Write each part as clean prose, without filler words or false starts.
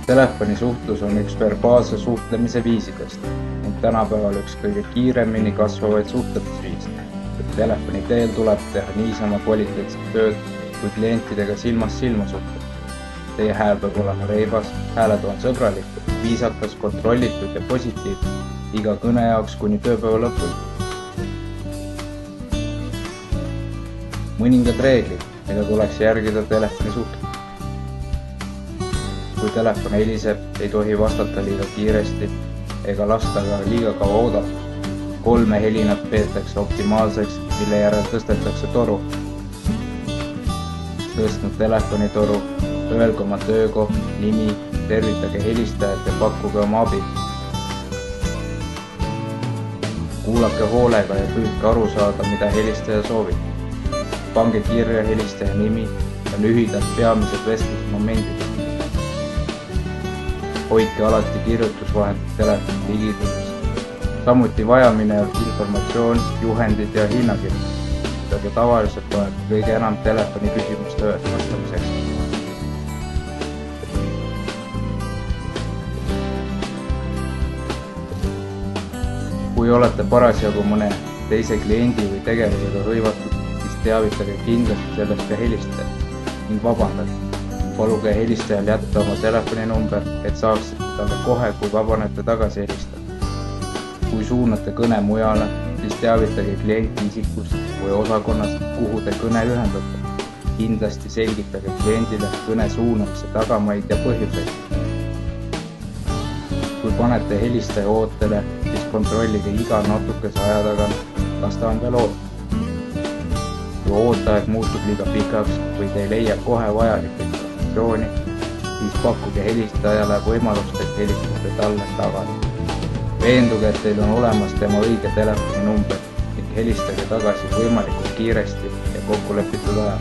Telefonisuhtlus on üks verbaalse suhtlemise viisidest ning tänapäeval üks kõige kiiremini kasvavaid suhtlemisviise. Telefoni teel tuleb teha niisama kvaliteetset tööd, kui klientidega silmast silma suhtleda. Teie hääl peab olema reibas, hääletoon sõbralikud, viisakas, kontrollitud ja positiivne iga kõne jaoks kuni tööpäeva lõpuni. Mõningad reeglid, mida tuleks järgida telefoni suhtlemisel. Kui telefon heliseb, ei tohi vastata liiga kiiresti ega lasta ka liiga kaua oodata. 3 helinat peetakse optimaalseks, mille järel tõstetakse toru. Tõstnud telefonitoru, öelge oma töökoht, nimi, tervitage helistajat ja pakkuge oma abi. Kuulake hoolega ja püüdke aru saada, mida helistaja soovib. Pange kirja helistaja nimi ja lühidalt peamised vestlusmomendid. Hoidke alati kirjutusvahendid telefoni ligituses. Samuti vajaminev informatsioon, juhendid ja hinnakirjad, mida tavaliselt loeb kõige enam telefoni küsimuste vastamiseks. Kui olete parasjagu mõne teise kliendi või tegevusega hõivatud, siis teavitage kindlasti sellest ka helistajat ning vabandage. Paluge helistajal jätta oma telefoninumber, et saaksite talle kohe, kui vabanete tagasi helistada. Kui suunate kõne mujale, siis teavitage klienti isikust või osakonnast, kuhu te kõne ühendate. Kindlasti selgitage kliendile kõne suunamise tagamaid ja põhjuseid. Kui panete helistaja ootele, siis kontrollige iga natukese aja tagant, kas ta on veel ootel. Kui ootaeg muutub liiga pikaks või te ei leia kohe vajalikku informatsiooni, siis pakkuge helistajale võimalust, et helistate talle tagasi. Veenduge, et teil on olemas tema õige telefoninumber ning helistage tagasi võimalikult kiiresti ja kokkulepitud ajal.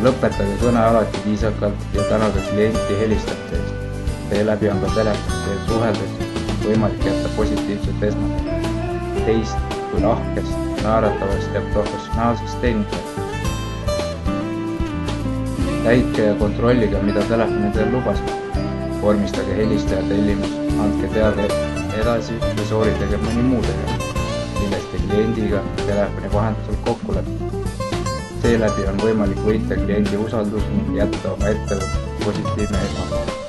Lõpetage kõne alati viisakalt ja tänage klienti helistamise eest. Seeläbi on ka telefoni teel suheldes võimalik jätta positiivset esmalt. Teist kui lahkest, naeratavast ja professionaalsest teenindajast. Täitke ja kontrollige, mida telefoni teel lubasite. Vormistage helistaja tellimus, andke teada edasi või sooritage mõni muu tegevus, millest kliendiga telefoni vahendusel kokku leppida. Seeläbi on võimalik võita kliendi usaldus ning jätta oma ettevõtte positiivne esmane.